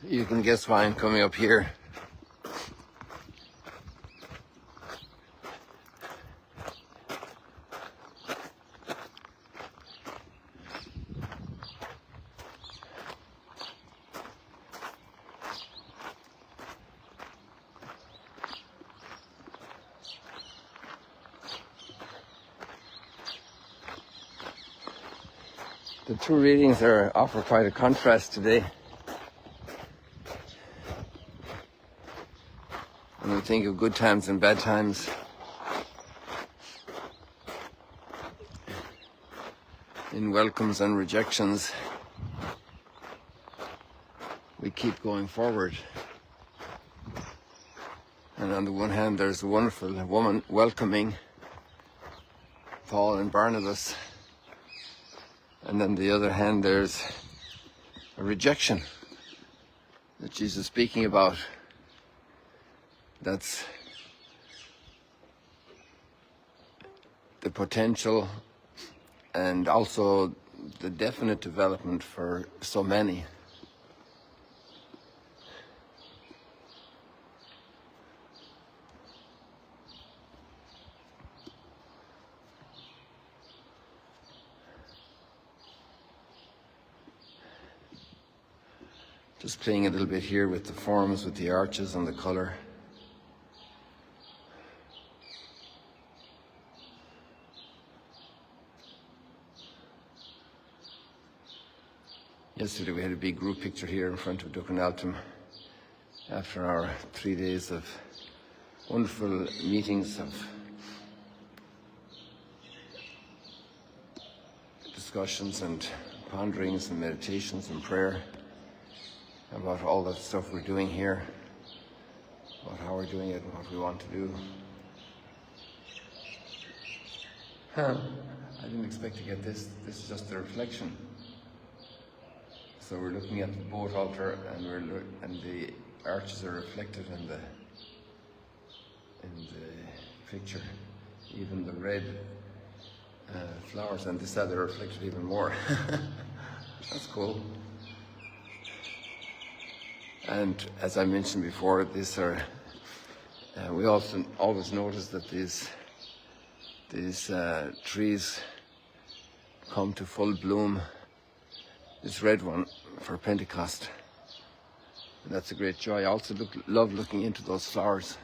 You can guess why I'm coming up here. The two readings offer quite a contrast today. When we think of good times and bad times, in welcomes and rejections, we keep going forward. And on the one hand, there's a wonderful woman welcoming Paul and Barnabas. And on the other hand, there's a rejection that Jesus is speaking about. That's the potential and also the definite development for so many. Just playing a little bit here with the forms, with the arches and the color. Yesterday we had a big group picture here in front of Ducanaltum after our 3 days of wonderful meetings, of discussions and ponderings and meditations and prayer about all the stuff we're doing here, about how we're doing it and what we want to do. I didn't expect to get this. This is just a reflection. So we're looking at the boat altar, and the arches are reflected in the picture. Even the red flowers, and this side are reflected even more. That's cool. And as I mentioned before, these are. We also always notice that these trees come to full bloom. This red one for Pentecost. And that's a great joy. I also love looking into those flowers.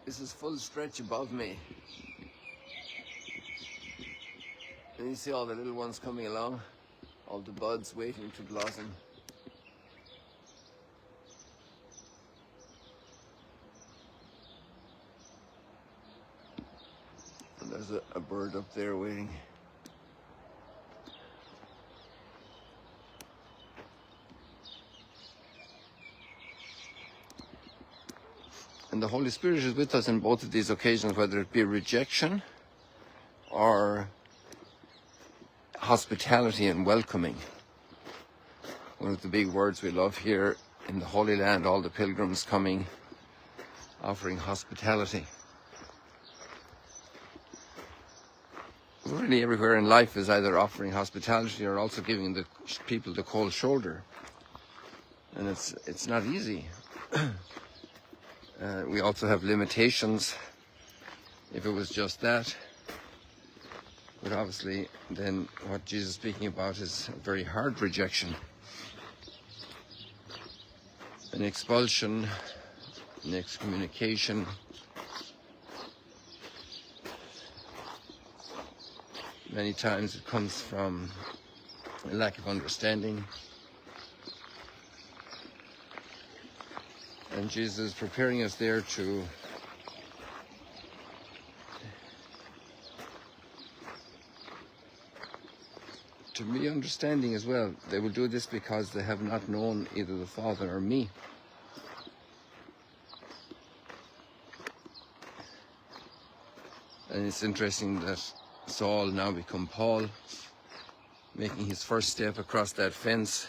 This is full stretch above me. And you see all the little ones coming along, all the buds waiting to blossom. And there's a bird up there waiting. And the Holy Spirit is with us in both of these occasions, whether it be rejection or hospitality and welcoming. One of the big words we love here in the Holy Land, all the pilgrims coming, offering hospitality. Really everywhere in life is either offering hospitality or also giving the people the cold shoulder. And it's not easy. We also have limitations. If it was just that, but obviously then what Jesus is speaking about is a very hard rejection. An expulsion, an excommunication. Many times it comes from a lack of understanding. And Jesus is preparing us there to be understanding as well. They will do this because they have not known either the Father or me. And it's interesting that Saul now become Paul, making his first step across that fence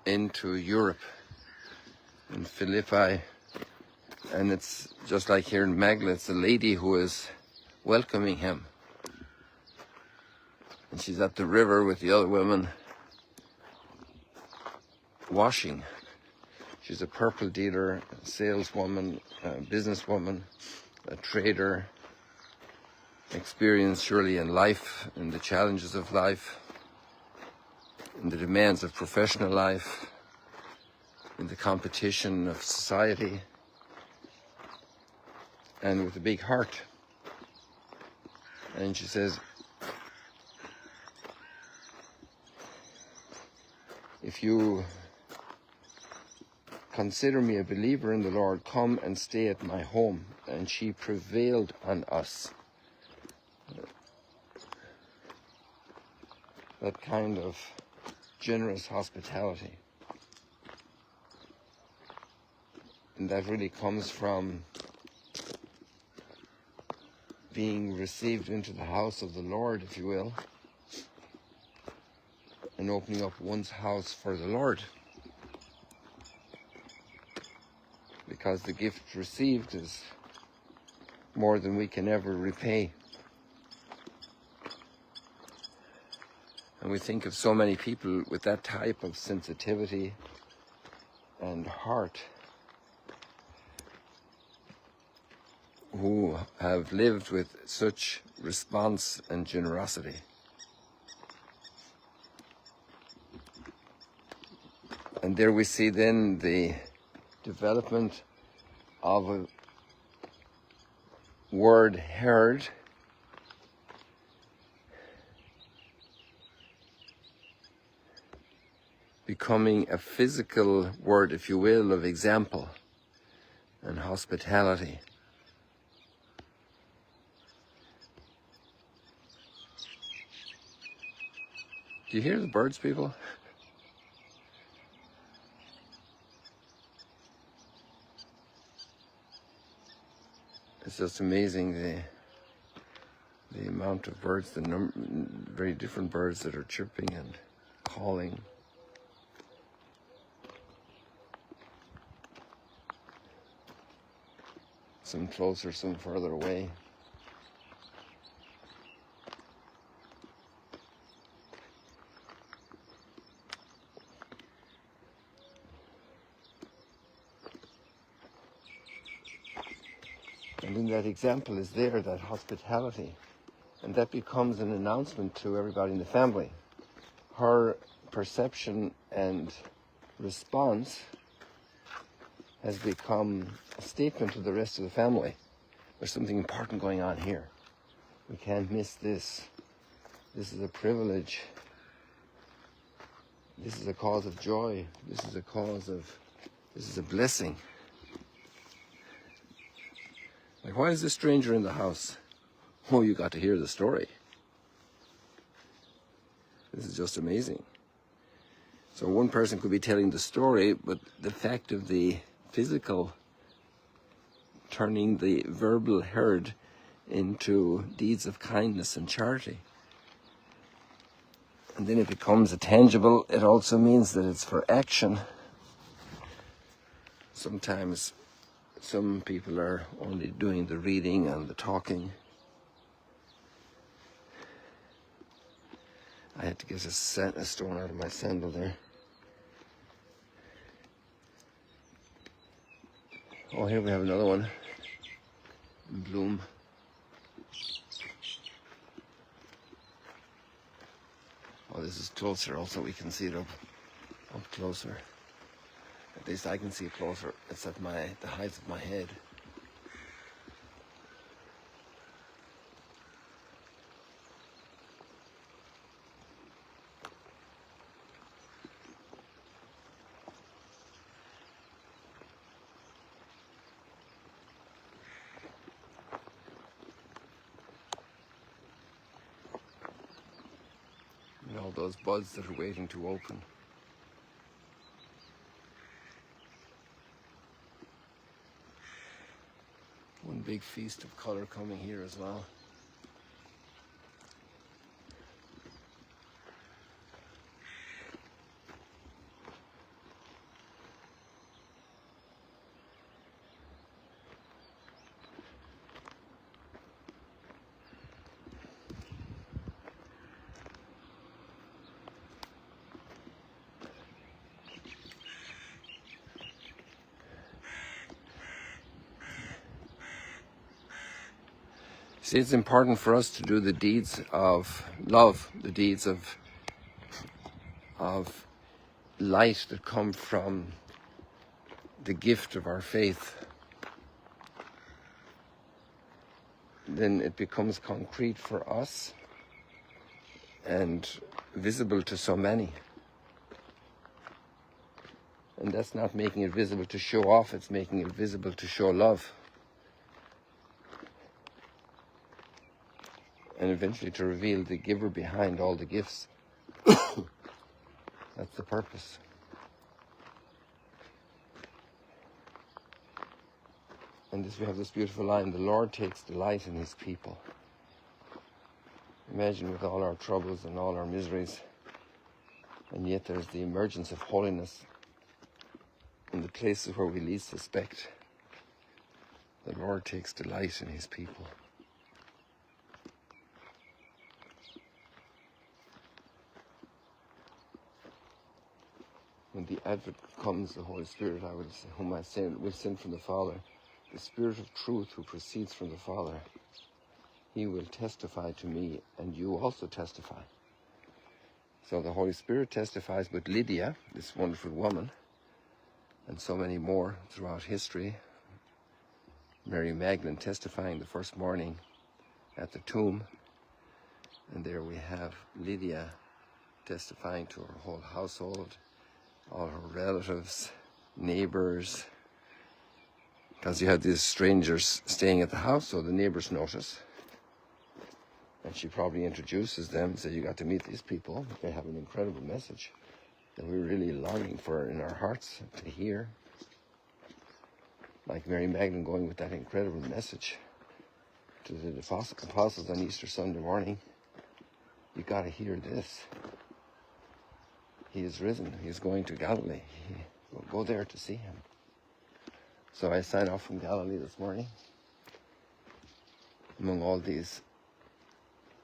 into Europe. in Philippi, and it's just like here in Magdala, it's a lady who is welcoming him. And she's at the river with the other women washing. She's a purple dealer, a saleswoman, a businesswoman, a trader, experienced surely in life, in the challenges of life, in the demands of professional life, in the competition of society, and with a big heart. And she says, if you consider me a believer in the Lord, come and stay at my home. And she prevailed on us. That kind of generous hospitality. And that really comes from being received into the house of the Lord, if you will, and opening up one's house for the Lord. Because the gift received is more than we can ever repay. And we think of so many people with that type of sensitivity and heart who have lived with such response and generosity. And there we see then the development of a word heard becoming a physical word, if you will, of example and hospitality. Do you hear the birds, people? It's just amazing the amount of birds, the very different birds that are chirping and calling. Some closer, some further away. And in that example is there, that hospitality. And that becomes an announcement to everybody in the family. Her perception and response has become a statement to the rest of the family. There's something important going on here. We can't miss this. This is a privilege. This is a cause of joy. This is a blessing. Like, why is this stranger in the house? Oh, you got to hear the story. This is just amazing. So one person could be telling the story, but the fact of the physical turning the verbal heard into deeds of kindness and charity. And then it becomes a tangible. It also means that it's for action. Sometimes some people are only doing the reading and the talking. I had to get a stone out of my sandal there. Oh, here we have another one in bloom. Oh, this is closer also. We can see it up closer. At least I can see it closer. It's at the height of my head. And all those buds that are waiting to open. One big feast of color coming here as well. See, it's important for us to do the deeds of love, the deeds of light that come from the gift of our faith. Then it becomes concrete for us and visible to so many. And that's not making it visible to show off, it's making it visible to show love. And eventually to reveal the giver behind all the gifts. That's the purpose. And we have this beautiful line, the Lord takes delight in his people. Imagine with all our troubles and all our miseries, and yet there's the emergence of holiness in the places where we least suspect. The Lord takes delight in his people. When the Advocate comes, the Holy Spirit, whom I send, will send from the Father, the Spirit of truth who proceeds from the Father, he will testify to me, and you also testify. So the Holy Spirit testifies, but Lydia, this wonderful woman, and so many more throughout history, Mary Magdalene testifying the first morning at the tomb, and there we have Lydia testifying to her whole household, all her relatives, neighbors, because you had these strangers staying at the house, so the neighbors notice. And she probably introduces them, said, you got to meet these people. They have an incredible message that we're really longing for in our hearts to hear. Like Mary Magdalene going with that incredible message to the apostles on Easter Sunday morning. You got to hear this. He is risen. He is going to Galilee. We'll go there to see him. So I sign off from Galilee this morning. Among all these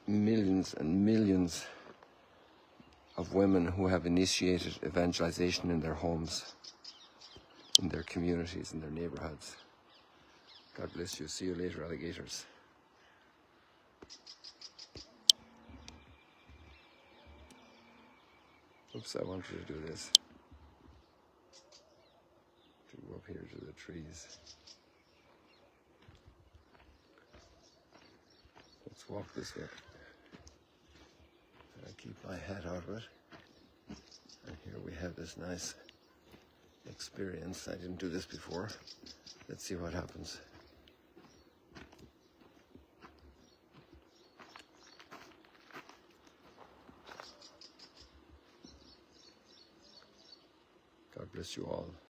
millions and millions of women who have initiated evangelization in their homes, in their communities, in their neighborhoods. God bless you. See you later, alligators. Oops, I wanted to do this. To go up here to the trees. Let's walk this way. I keep my head out of it. And here we have this nice experience. I didn't do this before. Let's see what happens. God bless you all.